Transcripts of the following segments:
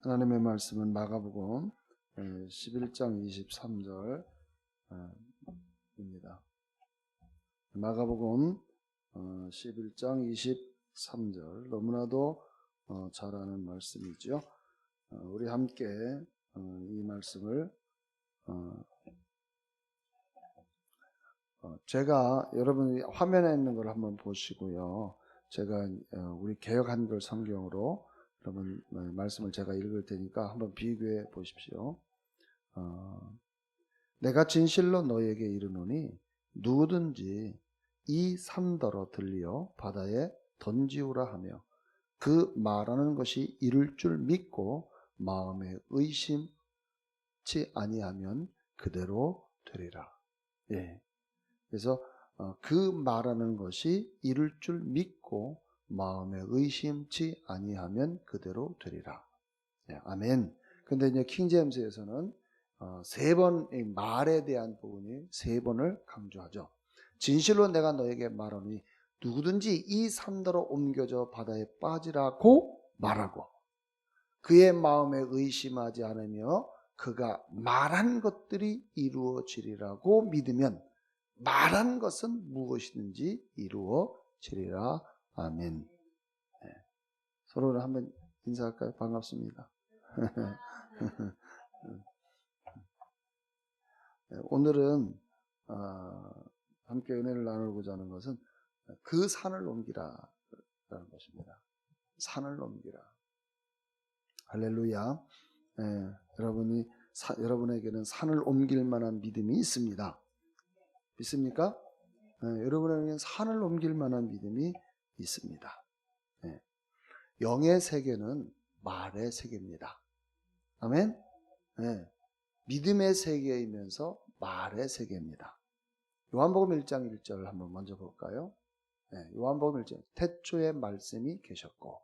하나님의 말씀은 마가복음 11장 23절입니다. 마가복음 11장 23절 너무나도 잘 아는 말씀이죠. 우리 함께 이 말씀을 제가 여러분이 화면에 있는 걸 한번 보시고요. 제가 우리 개역 한글 성경으로 여러분 말씀을 제가 읽을 테니까 한번 비교해 보십시오. 내가 진실로 너에게 이르노니 누구든지 이 산더러 들리어 바다에 던지우라 하며 그 말하는 것이 이룰 줄 믿고 마음에 의심치 아니하면 그대로 되리라. 예. 그래서 그 말하는 것이 이룰 줄 믿고 마음에 의심치 아니하면 그대로 되리라. 네, 아멘. 근데 이제 킹제임스에서는 세 번 말에 대한 부분이 세 번을 강조하죠. 진실로 내가 너에게 말하니 누구든지 이 산더러 옮겨져 바다에 빠지라고 말하고 그의 마음에 의심하지 않으며 그가 말한 것들이 이루어지리라고 믿으면 말한 것은 무엇이든지 이루어지리라. 아멘. 네. 서로를 한번 인사할까요? 반갑습니다. 네, 오늘은 함께 은혜를 나누고자 하는 것은 그 산을 옮기라라는 것입니다. 산을 옮기라. 할렐루야. 네, 여러분에게는 산을 옮길 만한 믿음이 있습니다. 믿습니까? 네, 여러분에게는 산을 옮길 만한 믿음이 있습니다. 네. 영의 세계는 말의 세계입니다. 아멘? 네. 믿음의 세계이면서 말의 세계입니다. 요한복음 1장 1절을 한번 먼저 볼까요? 네. 요한복음 1장 태초에 말씀이 계셨고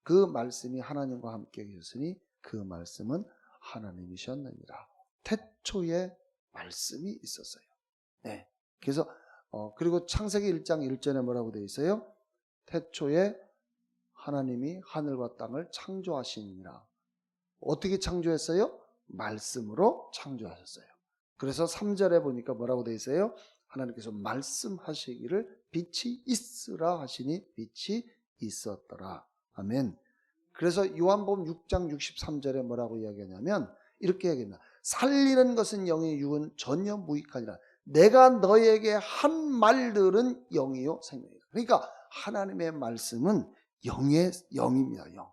그 말씀이 하나님과 함께 계셨으니 그 말씀은 하나님이셨느니라. 태초에 말씀이 있었어요. 네. 그래서 그리고 창세기 1장 1절에 뭐라고 되어 있어요? 태초에 하나님이 하늘과 땅을 창조하시니라. 어떻게 창조했어요? 말씀으로 창조하셨어요. 그래서 3절에 보니까 뭐라고 되어 있어요? 하나님께서 말씀하시기를 빛이 있으라 하시니 빛이 있었더라. 아멘. 그래서 요한복음 6장 63절에 뭐라고 이야기하냐면 이렇게 얘기합니다. 살리는 것은 영이 육은 전혀 무익하니라. 내가 너에게 한 말들은 영이요 생명이다. 그러니까 하나님의 말씀은 영입니다. 영.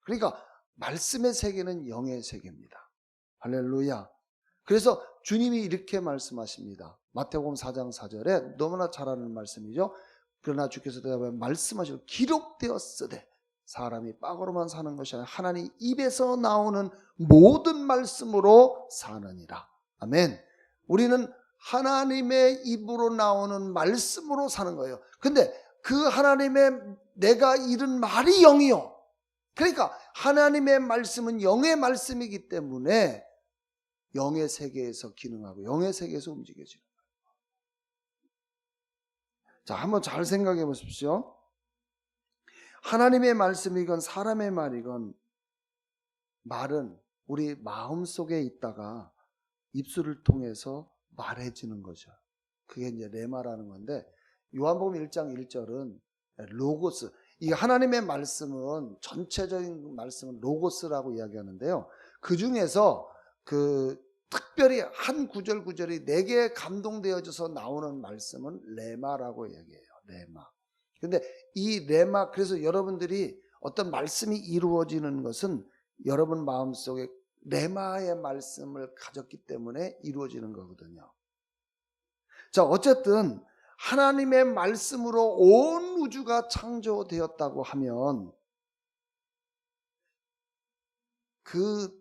그러니까 말씀의 세계는 영의 세계입니다. 할렐루야. 그래서 주님이 이렇게 말씀하십니다. 마태복음 4장 4절에 너무나 잘 아는 말씀이죠. 그러나 주께서 대답하여 말씀하시고 기록되었으되 사람이 빵으로만 사는 것이 아니라 하나님 입에서 나오는 모든 말씀으로 사느니라. 아멘. 우리는 하나님의 입으로 나오는 말씀으로 사는 거예요. 근데 그 하나님의 내가 잃은 말이 영이요. 그러니까 하나님의 말씀은 영의 말씀이기 때문에 영의 세계에서 기능하고 영의 세계에서 움직여지는 거예요. 자, 한번 잘 생각해 보십시오. 하나님의 말씀이건 사람의 말이건 말은 우리 마음속에 있다가 입술을 통해서 말해지는 거죠. 그게 이제 레마라는 건데 요한복음 1장 1절은 로고스. 이 하나님의 말씀은 전체적인 말씀은 로고스라고 이야기하는데요. 그 중에서 특별히 한 구절이 내게 감동되어져서 나오는 말씀은 레마라고 얘기해요. 레마. 근데 이 레마, 그래서 여러분들이 어떤 말씀이 이루어지는 것은 여러분 마음속에 레마의 말씀을 가졌기 때문에 이루어지는 거거든요. 자, 어쨌든 하나님의 말씀으로 온 우주가 창조되었다고 하면 그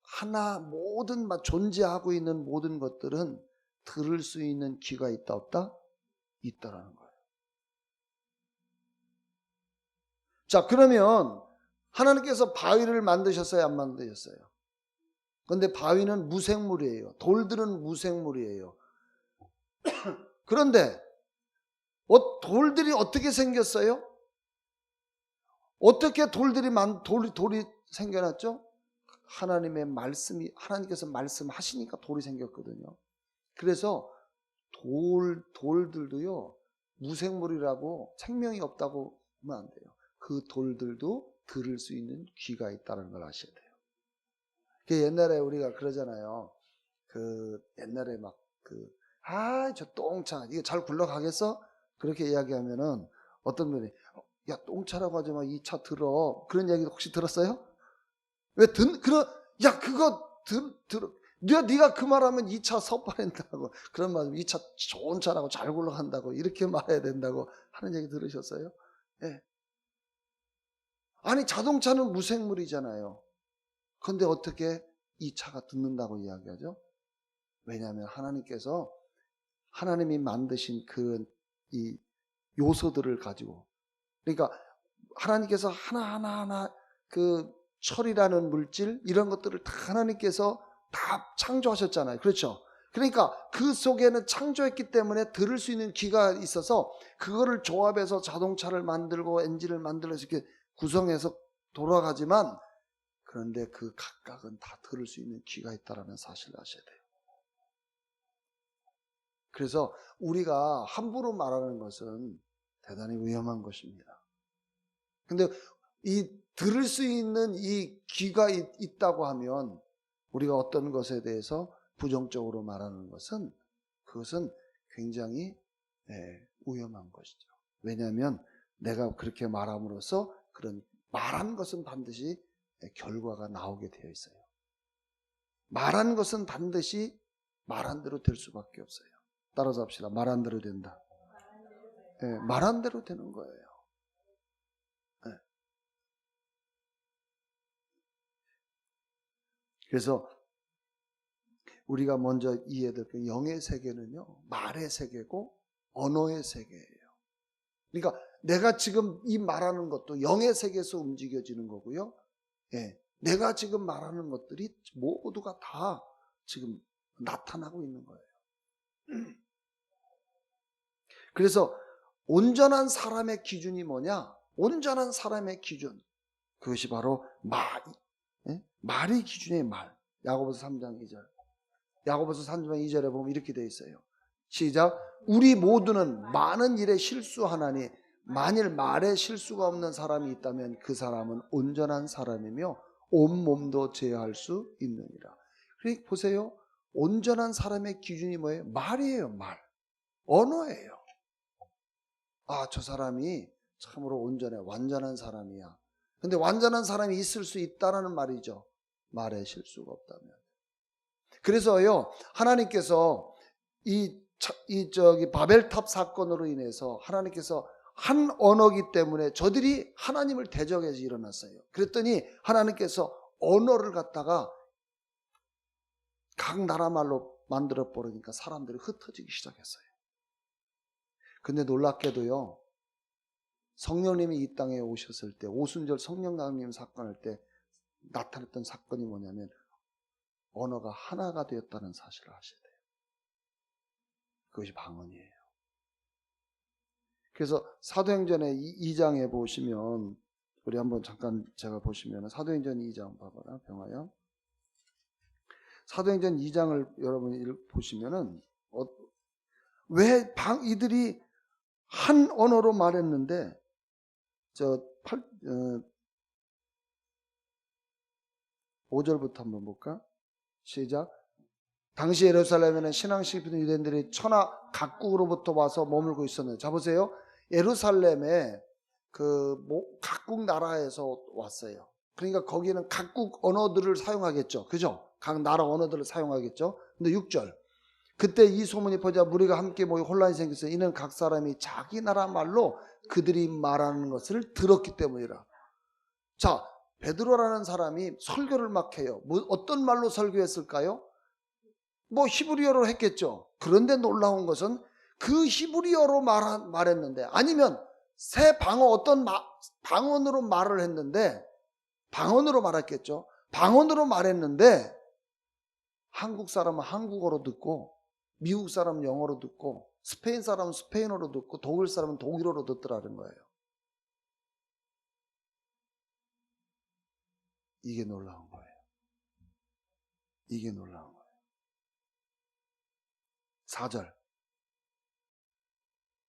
하나 모든 존재하고 있는 모든 것들은 들을 수 있는 귀가 있다 없다? 있다라는 거예요. 자, 그러면 하나님께서 바위를 만드셨어요? 안 만드셨어요? 그런데 바위는 무생물이에요. 돌들은 무생물이에요. 그런데 돌들이 어떻게 생겼어요? 어떻게 돌이 생겨났죠? 하나님의 말씀이, 하나님께서 말씀하시니까 돌이 생겼거든요. 그래서 돌들도요, 무생물이라고 생명이 없다고 하면 안 돼요. 그 돌들도 들을 수 있는 귀가 있다는 걸 아셔야 돼요. 그 옛날에 우리가 그러잖아요. 그 옛날에 저 똥차 이거 잘 굴러가겠어? 그렇게 이야기하면은 어떤 분이 야, 똥차라고 하지 마, 이 차 들어. 그런 얘기 혹시 들었어요? 야, 그거 들어. 네가 그 말하면 이 차 섭발한다고, 그런 말, 이 차 좋은 차라고 잘 굴러간다고 이렇게 말해야 된다고 하는 얘기 들으셨어요? 예. 아니, 자동차는 무생물이잖아요. 그런데 어떻게 이 차가 듣는다고 이야기하죠? 왜냐하면 하나님이 만드신 이 요소들을 가지고, 그러니까 하나님께서 하나하나 그 철이라는 물질, 이런 것들을 다 하나님께서 다 창조하셨잖아요. 그렇죠? 그러니까 그 속에는 창조했기 때문에 들을 수 있는 귀가 있어서 그거를 조합해서 자동차를 만들고 엔진을 만들어서 이렇게 구성해서 돌아가지만, 그런데 그 각각은 다 들을 수 있는 귀가 있다는 사실을 아셔야 돼요. 그래서 우리가 함부로 말하는 것은 대단히 위험한 것입니다. 근데 이 들을 수 있는 이 귀가 있다고 하면 우리가 어떤 것에 대해서 부정적으로 말하는 것은, 그것은 굉장히 위험한 것이죠. 왜냐하면 내가 그렇게 말함으로써 그런 말한 것은 반드시 결과가 나오게 되어 있어요. 말한 것은 반드시 말한 대로 될 수밖에 없어요. 따라서 합시다. 말한 대로 된다. 말한 대로 되는 거예요. 그래서 우리가 먼저 이해될 게, 영의 세계는요, 말의 세계고 언어의 세계예요. 그러니까 내가 지금 이 말하는 것도 영의 세계에서 움직여지는 거고요. 내가 지금 말하는 것들이 모두가 다 지금 나타나고 있는 거예요. 그래서 온전한 사람의 기준이 뭐냐? 온전한 사람의 기준, 그것이 바로 말이 기준의 말. 야고보서 3장 2절. 야고보서 3장 2절에 보면 이렇게 되어 있어요. 시작. 우리 모두는 많은 일에 실수하나니 만일 말에 실수가 없는 사람이 있다면 그 사람은 온전한 사람이며 온몸도 제어할 수 있느니라. 그러니까 보세요. 온전한 사람의 기준이 뭐예요? 말이에요. 말. 언어예요. 저 사람이 참으로 온전해, 완전한 사람이야. 근데 완전한 사람이 있을 수 있다라는 말이죠. 말에 실수가 없다면. 그래서요, 하나님께서 바벨탑 사건으로 인해서 하나님께서 한 언어기 때문에 저들이 하나님을 대적해서 일어났어요. 그랬더니 하나님께서 언어를 갖다가 각 나라 말로 만들어 버리니까 사람들이 흩어지기 시작했어요. 근데 놀랍게도요, 성령님이 이 땅에 오셨을 때, 오순절 성령 강림 사건할 때 나타났던 사건이 뭐냐면 언어가 하나가 되었다는 사실을 아셔야 돼요. 그것이 방언이에요. 그래서 사도행전의 2장에 보시면, 우리 한번 잠깐 제가 보시면 사도행전 2장 봐봐라, 병아야. 사도행전 2장을 여러분이 보시면은 왜 이들이 한 언어로 말했는데, 5절부터 한번 볼까? 시작. 당시 예루살렘에는 신앙식 입은 유대인들이 천하 각국으로부터 와서 머물고 있었는데, 자 보세요. 예루살렘에 각국 나라에서 왔어요. 그러니까 거기는 각국 언어들을 사용하겠죠. 그죠? 각 나라 언어들을 사용하겠죠. 근데 6절. 그때 이 소문이 퍼져 무리가 함께 모여 혼란이 생겼어요. 이는 각 사람이 자기 나라 말로 그들이 말하는 것을 들었기 때문이라. 자, 베드로라는 사람이 설교를 막 해요. 어떤 말로 설교했을까요? 히브리어로 했겠죠. 그런데 놀라운 것은 그 히브리어로 말했는데, 아니면 새 어떤 방언으로 말을 했는데, 방언으로 말했겠죠. 방언으로 말했는데 한국 사람은 한국어로 듣고, 미국 사람은 영어로 듣고, 스페인 사람은 스페인어로 듣고, 독일 사람은 독일어로 듣더라는 거예요. 이게 놀라운 거예요. 이게 놀라운 거예요. 4절.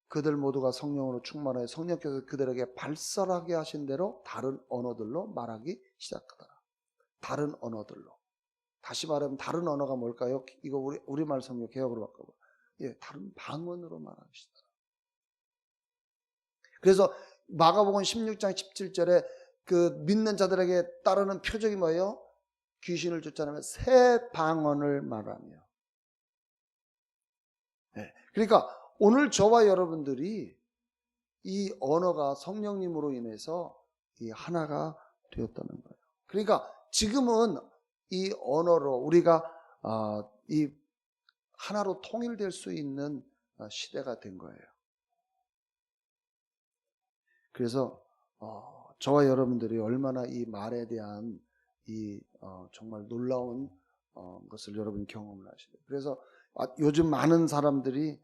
그들 모두가 성령으로 충만하여 성령께서 그들에게 발설하게 하신 대로 다른 언어들로 말하기 시작하더라. 다른 언어들로. 다시 말하면 다른 언어가 뭘까요? 이거 우리말 성경 개혁으로 바꿔봐. 예, 다른 방언으로 말하시더라. 그래서 마가복음 16장 17절에 그 믿는 자들에게 따르는 표적이 뭐예요? 귀신을 쫓아내면 새 방언을 말하며. 네. 그러니까 오늘 저와 여러분들이 이 언어가 성령님으로 인해서 이 하나가 되었다는 거예요. 그러니까 지금은 이 언어로 우리가 이 하나로 통일될 수 있는 시대가 된 거예요. 그래서 저와 여러분들이 얼마나 이 말에 대한 이 정말 놀라운 것을 여러분이 경험을 하시죠. 그래서 요즘 많은 사람들이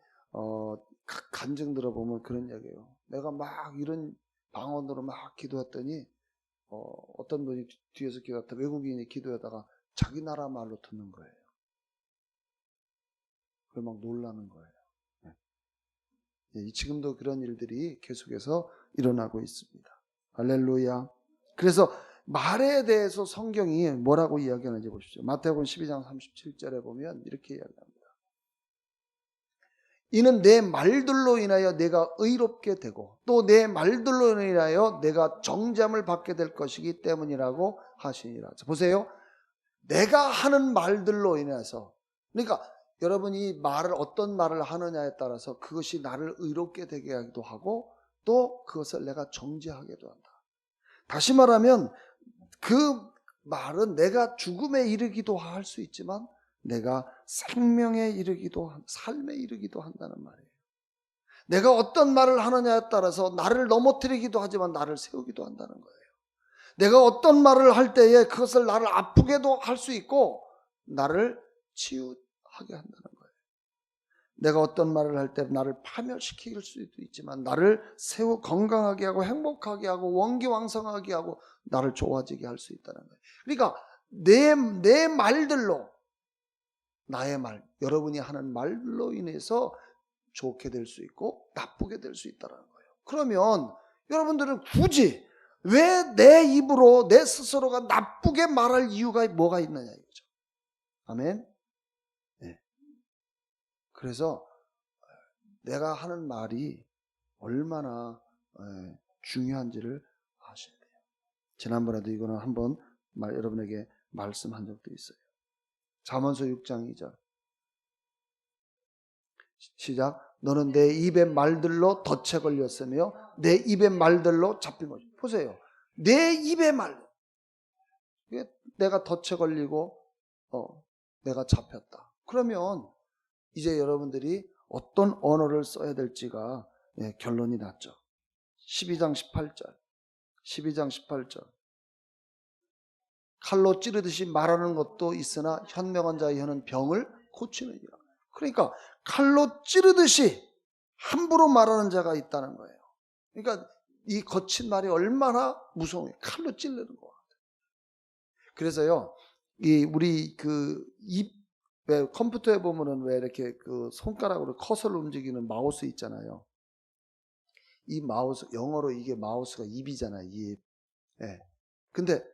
간증 들어보면 그런 얘기예요. 내가 막 이런 방언으로 막 기도했더니 어떤 분이 뒤에서 기도하다 외국인이 기도하다가 자기 나라 말로 듣는 거예요. 그걸 막 놀라는 거예요. 네. 지금도 그런 일들이 계속해서 일어나고 있습니다. 할렐루야. 그래서 말에 대해서 성경이 뭐라고 이야기하는지 보십시오. 마태복음 12장 37절에 보면 이렇게 이야기합니다. 이는 내 말들로 인하여 내가 의롭게 되고 또 내 말들로 인하여 내가 정죄함을 받게 될 것이기 때문이라고 하시니라. 보세요. 내가 하는 말들로 인해서, 그러니까 여러분이 어떤 말을 하느냐에 따라서 그것이 나를 의롭게 되게 하기도 하고 또 그것을 내가 정죄하기도 한다. 다시 말하면 그 말은 내가 죽음에 이르기도 할 수 있지만 내가 생명에 이르기도 삶에 이르기도 한다는 말이에요. 내가 어떤 말을 하느냐에 따라서 나를 넘어뜨리기도 하지만 나를 세우기도 한다는 거예요. 내가 어떤 말을 할 때에 그것을 나를 아프게도 할 수 있고 나를 치유하게 한다는 거예요. 내가 어떤 말을 할 때 나를 파멸시킬 수도 있지만 나를 건강하게 하고 행복하게 하고 원기왕성하게 하고 나를 좋아지게 할 수 있다는 거예요. 그러니까 내 말들로, 나의 말, 여러분이 하는 말로 인해서 좋게 될 수 있고 나쁘게 될 수 있다는 거예요. 그러면 여러분들은 굳이 왜 내 입으로 내 스스로가 나쁘게 말할 이유가 뭐가 있느냐 이거죠. 아멘. 네. 그래서 내가 하는 말이 얼마나 중요한지를 아셔야 돼요. 지난번에도 이거는 한번 여러분에게 말씀한 적도 있어요. 잠언서 6장 2절 시작. 너는 내 입의 말들로 덫에 걸렸으며 내 입의 말들로 잡힌 거죠. 보세요. 내 입의 말, 내가 덫에 걸리고 내가 잡혔다. 그러면 이제 여러분들이 어떤 언어를 써야 될지가 결론이 났죠. 12장 18절 칼로 찌르듯이 말하는 것도 있으나 현명한 자의 혀는 병을 고치느니라. 그러니까 칼로 찌르듯이 함부로 말하는 자가 있다는 거예요. 그러니까 이 거친 말이 얼마나 무서워요. 칼로 찌르는 것 같아요. 그래서요, 우리 왜 컴퓨터에 보면은 왜 이렇게 그 손가락으로 커서를 움직이는 마우스 있잖아요. 이 마우스, 영어로 이게 마우스가 입이잖아요. 입. 예. 근데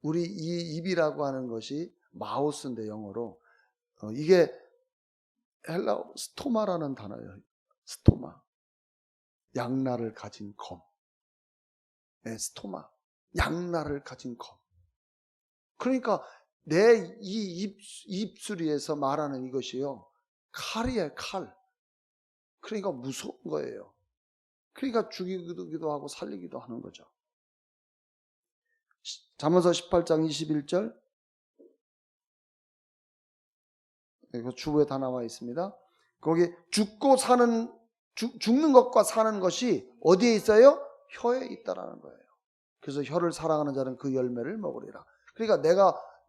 우리 이 입이라고 하는 것이 마우스인데 영어로 이게 헬라어 스토마라는 단어예요. 스토마. 양날을 가진 검. 네, 스토마. 양날을 가진 검. 그러니까 내 이 입술에서 말하는 이것이요. 칼이에요, 칼. 그러니까 무서운 거예요. 그러니까 죽이기도 하고 살리기도 하는 거죠. 잠언서 18장 21절. 이거 주부에 다 나와 있습니다. 거기 죽는 것과 사는 것이 어디에 있어요? 혀에 있다라는 거예요. 그래서 혀를 사랑하는 자는 그 열매를 먹으리라. 그러니까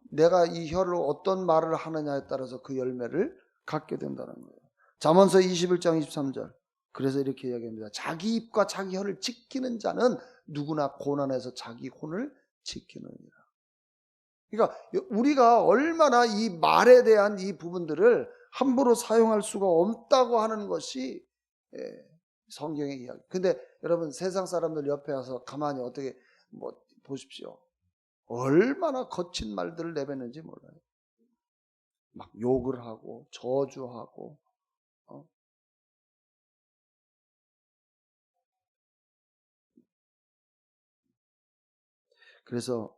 내가 이 혀로 어떤 말을 하느냐에 따라서 그 열매를 갖게 된다는 거예요. 잠언서 21장 23절. 그래서 이렇게 이야기합니다. 자기 입과 자기 혀를 지키는 자는 누구나 고난에서 자기 혼을 지키느니라. 그러니까 우리가 얼마나 이 말에 대한 이 부분들을 함부로 사용할 수가 없다고 하는 것이 성경의 이야기. 근데 여러분 세상 사람들 옆에 와서 가만히 어떻게 보십시오. 얼마나 거친 말들을 내뱉는지 몰라요. 막 욕을 하고 저주하고 그래서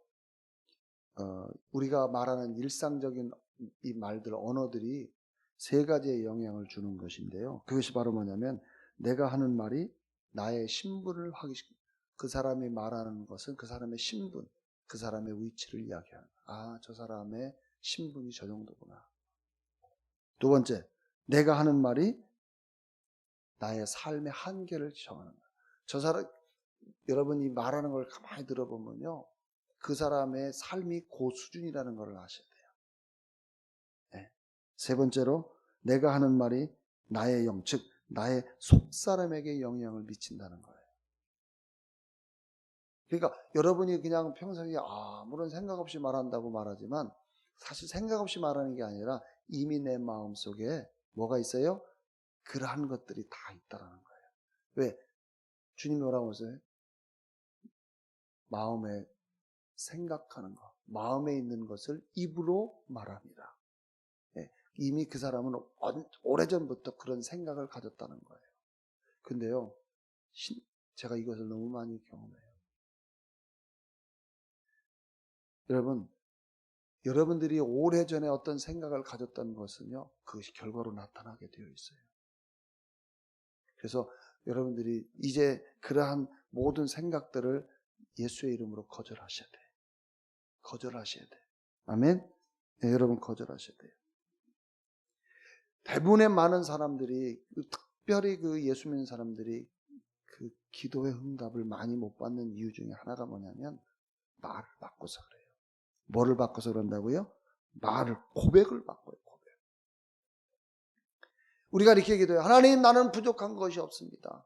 우리가 말하는 일상적인 이 말들, 언어들이 세 가지의 영향을 주는 것인데요. 그것이 바로 뭐냐면 내가 하는 말이 나의 신분을 그 사람이 말하는 것은 그 사람의 신분, 그 사람의 위치를 이야기하는 거야. 저 사람의 신분이 저 정도구나. 두 번째, 내가 하는 말이 나의 삶의 한계를 정하는 거야. 저 사람, 여러분이 말하는 걸 가만히 들어보면요. 그 사람의 삶이 그 수준이라는 걸 아셔야 돼요. 네. 세 번째로 내가 하는 말이 나의 영, 즉 나의 속사람에게 영향을 미친다는 거예요. 그러니까 여러분이 그냥 평소에 아무런 생각 없이 말한다고 말하지만 사실 생각 없이 말하는 게 아니라 이미 내 마음속에 뭐가 있어요? 그러한 것들이 다 있다라는 거예요. 왜? 주님이 뭐라고 하세요? 마음에 생각하는 것, 마음에 있는 것을 입으로 말합니다. 이미 그 사람은 오래전부터 그런 생각을 가졌다는 거예요. 근데요, 제가 이것을 너무 많이 경험해요. 여러분, 여러분들이 오래전에 어떤 생각을 가졌다는 것은요, 그것이 결과로 나타나게 되어 있어요. 그래서 여러분들이 이제 그러한 모든 생각들을 예수의 이름으로 거절하셔야 돼요. 거절하셔야 돼요. 아멘? 네, 여러분 거절하셔야 돼요. 대부분의 많은 사람들이, 특별히 그 예수 믿는 사람들이 그 기도의 응답을 많이 못 받는 이유 중에 하나가 뭐냐면 말을 바꿔서 그래요. 뭐를 바꿔서 그런다고요? 고백을 바꿔요. 고백. 우리가 이렇게 기도해요. 하나님, 나는 부족한 것이 없습니다.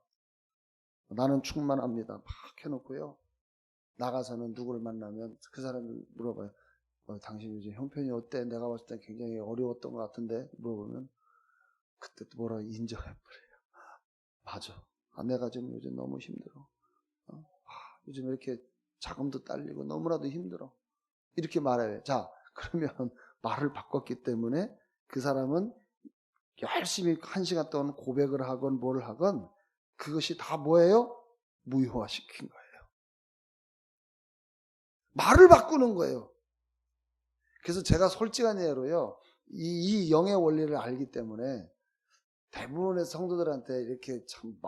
나는 충만합니다. 막 해놓고요. 나가서는 누구를 만나면 그 사람이 물어봐요. 당신 요즘 형편이 어때? 내가 봤을 때 굉장히 어려웠던 것 같은데 물어보면 그때 또 뭐라고 인정해버려요. 맞아. 내가 지금 요즘 너무 힘들어. 요즘 이렇게 자금도 딸리고 너무나도 힘들어. 이렇게 말해요. 자, 그러면 말을 바꿨기 때문에 그 사람은 열심히 1시간 동안 고백을 하건 뭘 하건 그것이 다 뭐예요? 무효화시킨 거예요. 말을 바꾸는 거예요. 그래서 제가 솔직한 예로요. 이 영의 원리를 알기 때문에 대부분의 성도들한테 이렇게 참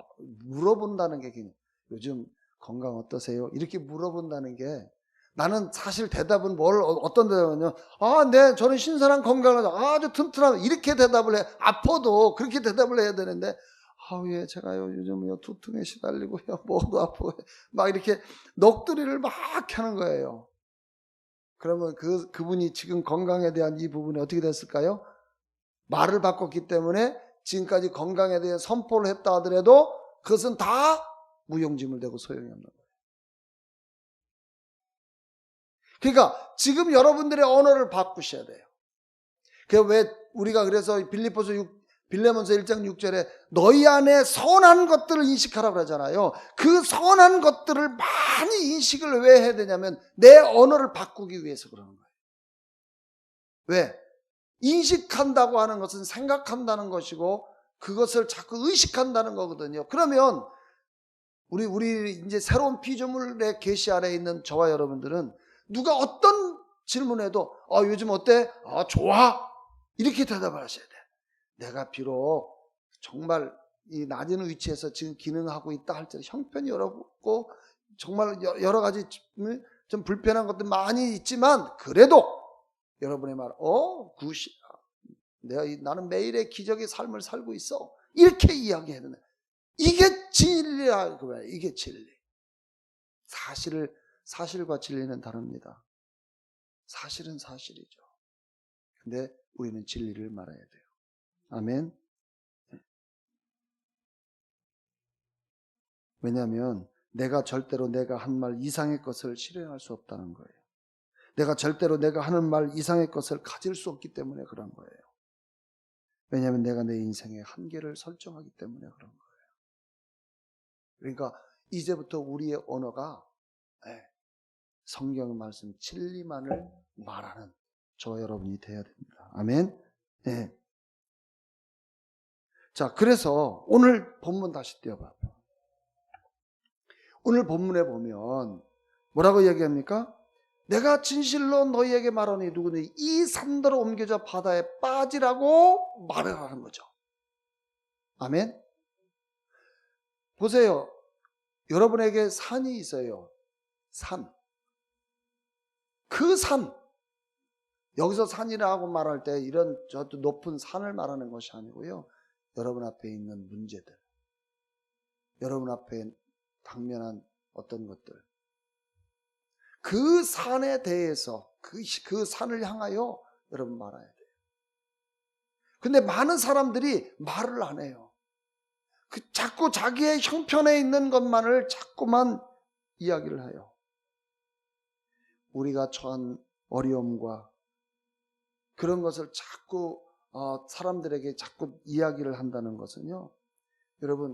물어본다는 게 요즘 건강 어떠세요? 이렇게 물어본다는 게 나는 사실 대답은 어떤 대답은요? 네, 저는 신선한 건강하죠. 아주 튼튼하다. 이렇게 대답을 해. 아파도 그렇게 대답을 해야 되는데, 예, 제가요, 요즘요, 두통에 시달리고요, 목도 아프고, 막 이렇게 넋두리를 막 하는 거예요. 그러면 그분이 지금 건강에 대한 이 부분이 어떻게 됐을까요? 말을 바꿨기 때문에 지금까지 건강에 대해 선포를 했다 하더라도 그것은 다 무용지물 되고 소용이 없는 거예요. 그러니까 지금 여러분들의 언어를 바꾸셔야 돼요. 그래서 빌레몬서 1장 6절에 너희 안에 선한 것들을 인식하라고 그러잖아요. 그 선한 것들을 많이 인식을 왜 해야 되냐면 내 언어를 바꾸기 위해서 그러는 거예요. 왜? 인식한다고 하는 것은 생각한다는 것이고 그것을 자꾸 의식한다는 거거든요. 그러면 우리 이제 새로운 피조물의 계시 아래에 있는 저와 여러분들은 누가 어떤 질문해도 요즘 어때? 좋아. 이렇게 대답을 하셔야 돼. 내가 비록 정말 이 낮은 위치에서 지금 기능하고 있다 할지라도 형편이 어렵고 정말 여러 가지 좀 불편한 것들 많이 있지만 그래도 여러분의 말, 굿이야. 나는 매일의 기적의 삶을 살고 있어. 이렇게 이야기해야 되네. 이게 진리라 그거야. 이게 진리. 사실과 진리는 다릅니다. 사실은 사실이죠. 근데 우리는 진리를 말해야 돼요. 아멘. 왜냐하면 절대로 내가 한 말 이상의 것을 실현할 수 없다는 거예요. 내가 절대로 내가 하는 말 이상의 것을 가질 수 없기 때문에 그런 거예요. 왜냐하면 내가 내 인생의 한계를 설정하기 때문에 그런 거예요. 그러니까 이제부터 우리의 언어가 성경 말씀 진리만을 말하는 저와 여러분이 되어야 됩니다. 아멘. 네. 자, 그래서 오늘 본문 다시 띄워봐요. 오늘 본문에 보면 뭐라고 얘기합니까? 내가 진실로 너희에게 말하니 누구니 이 산더러 옮겨져 바다에 빠지라고 말을 하는 거죠. 아멘. 보세요. 여러분에게 산이 있어요. 산. 그 산. 여기서 산이라고 말할 때 이런 저 높은 산을 말하는 것이 아니고요. 여러분 앞에 있는 문제들. 여러분 앞에 당면한 어떤 것들. 그 산에 대해서 그 산을 향하여 여러분 말해야 돼요. 근데 많은 사람들이 말을 안 해요. 자꾸 자기의 형편에 있는 것만을 자꾸만 이야기를 해요. 우리가 처한 어려움과 그런 것을 자꾸 사람들에게 자꾸 이야기를 한다는 것은요. 여러분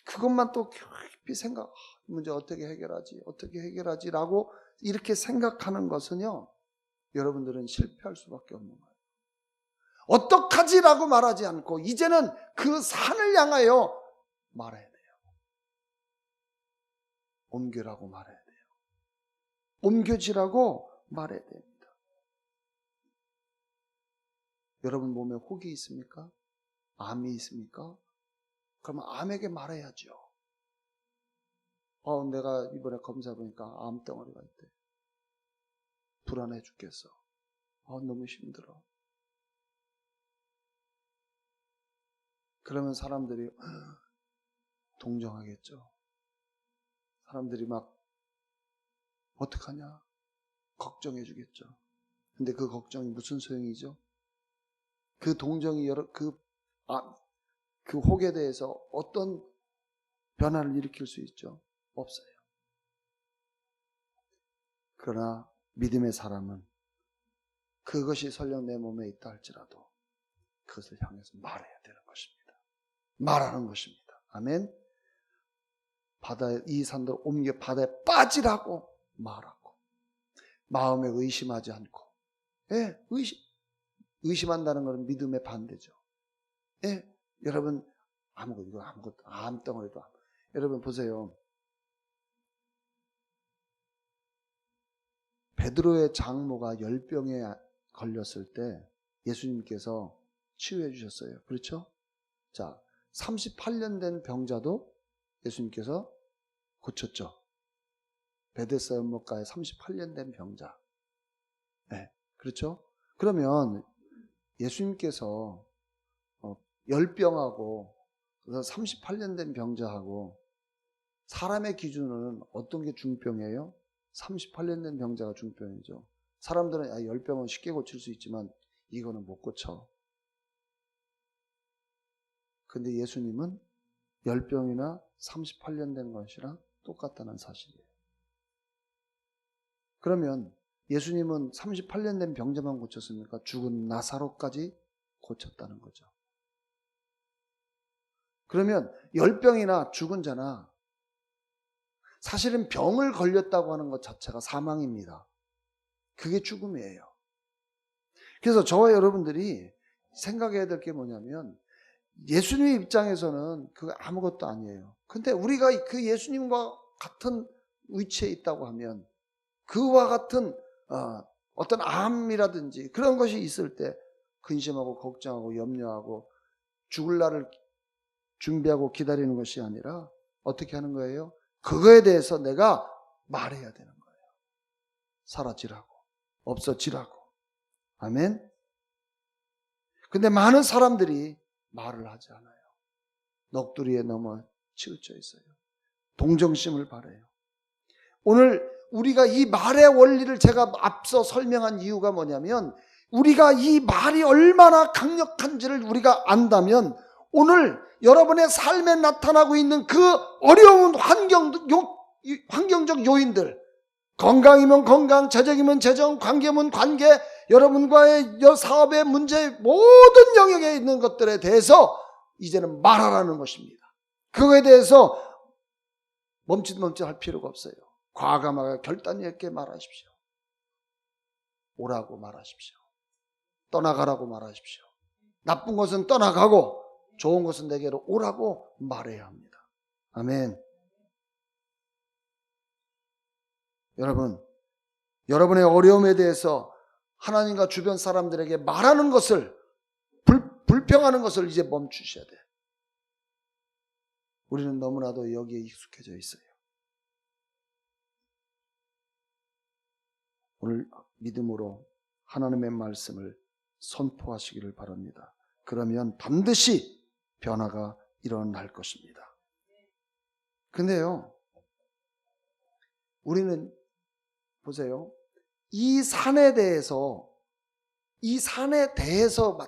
그것만 또 깊이 문제 어떻게 해결하지라고 이렇게 생각하는 것은요. 여러분들은 실패할 수밖에 없는 거예요. 어떡하지라고 말하지 않고 이제는 그 산을 향하여 말해야 돼요. 옮겨라고 말해야 돼요. 옮겨지라고 말해야 됩니다. 여러분 몸에 혹이 있습니까? 암이 있습니까? 그러면 암에게 말해야죠. 내가 이번에 검사 보니까 암덩어리가 있대. 불안해 죽겠어. 너무 힘들어. 그러면 사람들이 동정하겠죠. 사람들이 막 어떡하냐? 걱정해 주겠죠. 근데 그 걱정이 무슨 소용이죠? 그 동정이 그 혹에 대해서 어떤 변화를 일으킬 수 있죠? 없어요. 그러나 믿음의 사람은 그것이 설령 내 몸에 있다 할지라도 그것을 향해서 말해야 되는 것입니다. 말하는 것입니다. 아멘. 이 산들 옮겨 바다에 빠지라고 말하고 마음에 의심하지 않고 의심한다는 것은 믿음의 반대죠. 여러분 아무것도 암덩어리도 여러분 보세요. 베드로의 장모가 열병에 걸렸을 때 예수님께서 치유해 주셨어요. 그렇죠? 자, 38년 된 병자도 예수님께서 고쳤죠. 베데스다 연못가에 38년 된 병자. 그렇죠? 그러면 예수님께서 열병하고 38년 된 병자하고 사람의 기준으로는 어떤 게 중병이에요? 38년 된 병자가 중병이죠. 사람들은 열병은 쉽게 고칠 수 있지만 이거는 못 고쳐. 근데 예수님은 열병이나 38년 된 것이랑 똑같다는 사실이에요. 그러면 예수님은 38년 된 병자만 고쳤습니까? 죽은 나사로까지 고쳤다는 거죠. 그러면 열병이나 죽은 자나 사실은 병을 걸렸다고 하는 것 자체가 사망입니다. 그게 죽음이에요. 그래서 저와 여러분들이 생각해야 될 게 뭐냐면 예수님 입장에서는 그거 아무것도 아니에요. 근데 우리가 그 예수님과 같은 위치에 있다고 하면 그와 같은 어떤 암이라든지 그런 것이 있을 때 근심하고 걱정하고 염려하고 죽을 날을 준비하고 기다리는 것이 아니라 어떻게 하는 거예요? 그거에 대해서 내가 말해야 되는 거예요. 사라지라고, 없어지라고. 아멘. 근데 많은 사람들이 말을 하지 않아요. 넋두리에 넘어 치우쳐 있어요. 동정심을 바라요. 오늘 우리가 이 말의 원리를 제가 앞서 설명한 이유가 뭐냐면 우리가 이 말이 얼마나 강력한지를 우리가 안다면 오늘 여러분의 삶에 나타나고 있는 그 어려운 환경적 요인들 건강이면 건강, 재정이면 재정, 관계면 관계, 여러분과의 사업의 문제, 모든 영역에 있는 것들에 대해서 이제는 말하라는 것입니다. 그거에 대해서 멈칫멈칫할 필요가 없어요. 과감하게 결단 있게 말하십시오. 오라고 말하십시오. 떠나가라고 말하십시오. 나쁜 것은 떠나가고 좋은 것은 내게로 오라고 말해야 합니다. 아멘. 여러분, 여러분의 어려움에 대해서 하나님과 주변 사람들에게 말하는 것을, 불평하는 것을 이제 멈추셔야 돼요. 우리는 너무나도 여기에 익숙해져 있어요. 오늘 믿음으로 하나님의 말씀을 선포하시기를 바랍니다. 그러면 반드시 변화가 일어날 것입니다. 근데요, 우리는 보세요. 이 산에 대해서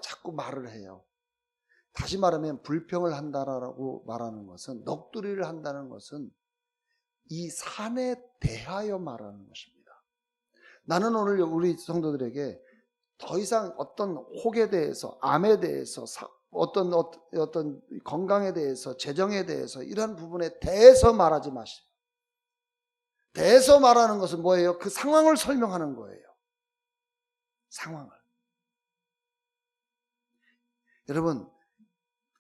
자꾸 말을 해요. 다시 말하면 불평을 한다라고 말하는 것은, 넋두리를 한다는 것은 이 산에 대하여 말하는 것입니다. 나는 오늘 우리 성도들에게 더 이상 어떤 혹에 대해서, 암에 대해서, 어떤 건강에 대해서, 재정에 대해서, 이런 부분에 대해서 말하지 마시고, 대해서 말하는 것은 뭐예요? 그 상황을 설명하는 거예요. 상황을. 여러분,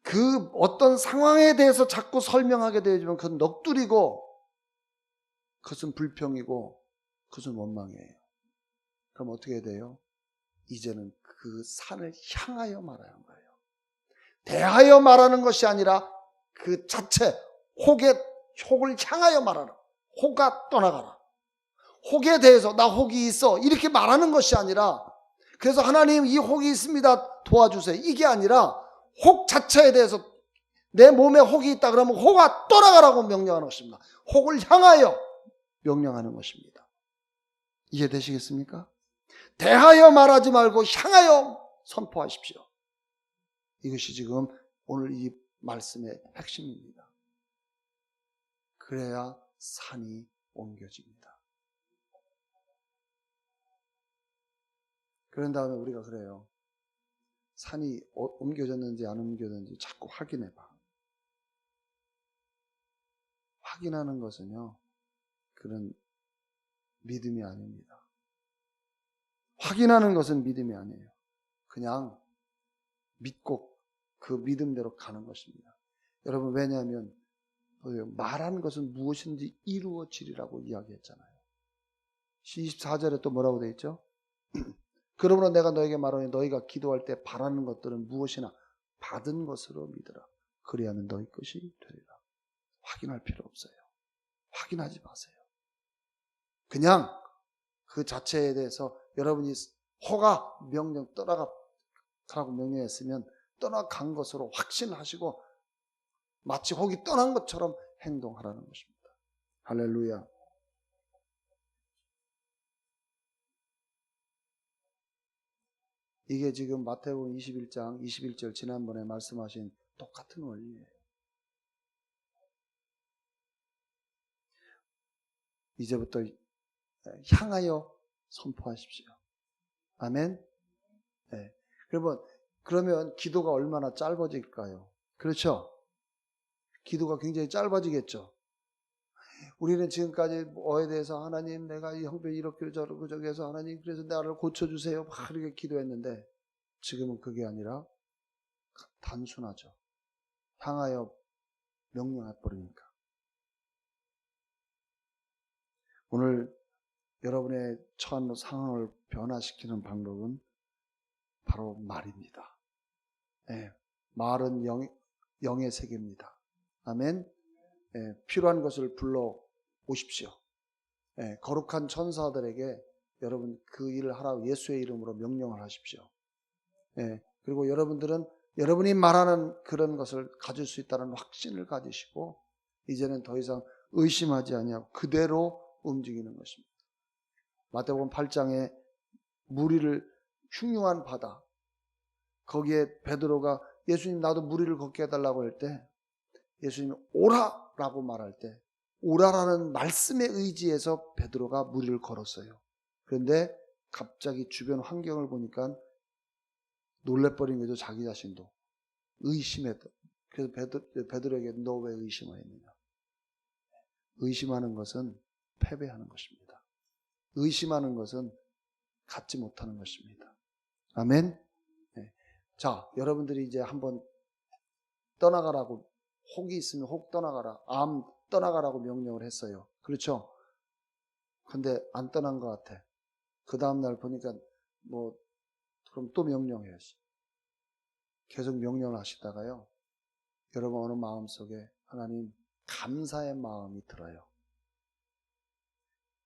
그 어떤 상황에 대해서 자꾸 설명하게 되지만 그건 넋두리고, 그것은 불평이고, 그것은 원망이에요. 그럼 어떻게 해야 돼요? 이제는 그 산을 향하여 말하는 거예요. 대하여 말하는 것이 아니라 그 자체, 혹을 향하여 말하라. 혹아 떠나가라. 혹에 대해서 나 혹이 있어 이렇게 말하는 것이 아니라, 그래서 하나님 이 혹이 있습니다 도와주세요 이게 아니라, 혹 자체에 대해서 내 몸에 혹이 있다 그러면 혹아 떠나가라고 명령하는 것입니다. 혹을 향하여 명령하는 것입니다. 이해되시겠습니까? 대하여 말하지 말고 향하여 선포하십시오. 이것이 지금 오늘 이 말씀의 핵심입니다. 그래야 산이 옮겨집니다. 그런 다음에 우리가 그래요. 산이 옮겨졌는지 안 옮겨졌는지 자꾸 확인해봐. 확인하는 것은요, 그런 믿음이 아닙니다. 확인하는 것은 믿음이 아니에요. 그냥 믿고 그 믿음대로 가는 것입니다. 여러분, 왜냐하면 말하는 것은 무엇인지 이루어지리라고 이야기했잖아요. 24절에 또 뭐라고 되어 있죠? 그러므로 내가 너에게 말하니 너희가 기도할 때 바라는 것들은 무엇이나 받은 것으로 믿으라. 그리하면 너희 것이 되리라. 확인할 필요 없어요. 확인하지 마세요. 그냥 그 자체에 대해서 여러분이 허가 명령 떠나가라고 명령했으면 떠나간 것으로 확신하시고 마치 혹이 떠난 것처럼 행동하라는 것입니다. 할렐루야. 이게 지금 마태복음 21장 21절 지난번에 말씀하신 똑같은 원리예요. 이제부터 향하여 선포하십시오. 아멘. 네. 그러면 기도가 얼마나 짧아질까요? 그렇죠? 기도가 굉장히 짧아지겠죠. 우리는 지금까지 뭐에 대해서 하나님 내가 이 형편이 이렇게 저렇게 저렇게 해서 하나님 그래서 나를 고쳐주세요 막 이렇게 기도했는데, 지금은 그게 아니라 단순하죠. 향하여 명령해버리니까. 오늘 여러분의 처한 상황을 변화시키는 방법은 바로 말입니다. 네, 말은 영의 세계입니다. 아멘. 네, 필요한 것을 불러 오십시오. 네, 거룩한 천사들에게 여러분 그 일을 하라고 예수의 이름으로 명령을 하십시오. 네, 그리고 여러분들은 여러분이 말하는 그런 것을 가질 수 있다는 확신을 가지시고 이제는 더 이상 의심하지 아니하고 그대로 움직이는 것입니다. 마태복음 8장에 무리를 흉흉한 바다, 거기에 베드로가 예수님 나도 무리를 걷게 해달라고 할 때 예수님이 오라라고 말할 때 오라라는 말씀에 의지해서 베드로가 무리를 걸었어요. 그런데 갑자기 주변 환경을 보니까 놀래버린 거죠. 자기 자신도 의심했다. 그래서 베드로에게 너 왜 의심하였느냐. 의심하는 것은 패배하는 것입니다. 의심하는 것은 갖지 못하는 것입니다. 아멘. 네. 자, 여러분들이 이제 한번 떠나가라고, 혹이 있으면 혹 떠나가라, 암 떠나가라고 명령을 했어요. 그렇죠? 근데 안 떠난 것 같아. 그 다음날 보니까 뭐 그럼 또 명령해야지. 계속 명령을 하시다가요, 여러분 어느 마음속에 하나님 감사의 마음이 들어요.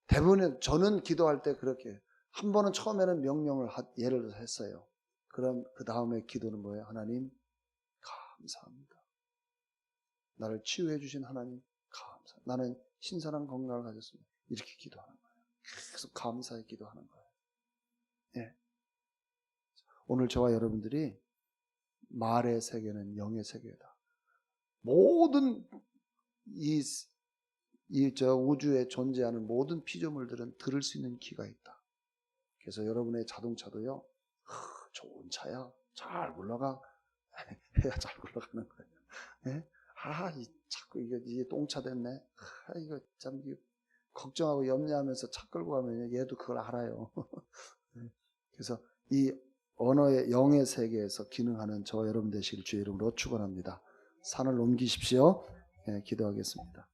대부분은 저는 기도할 때 그렇게 한 번은 처음에는 명령을 예를 들어서 했어요. 그럼 그 다음에 기도는 뭐예요? 하나님 감사합니다. 나를 치유해 주신 하나님 감사합니다. 나는 신선한 건강을 가졌습니다. 이렇게 기도하는 거예요. 계속 감사의 기도하는 거예요. 예. 오늘 저와 여러분들이 말의 세계는 영의 세계다. 모든 저 우주에 존재하는 모든 피조물들은 들을 수 있는 귀가 있다. 그래서 여러분의 자동차도요, 좋은 차야, 잘 굴러가. 해야 잘 굴러가는 거예요. 예? 자꾸 이게 똥차 됐네. 이거 참 걱정하고 염려하면서 차 끌고 가면 얘도 그걸 알아요. 그래서 이 언어의 영의 세계에서 기능하는 저와 여러분 되시길 주의 이름으로 축원합니다. 산을 옮기십시오. 예, 기도하겠습니다.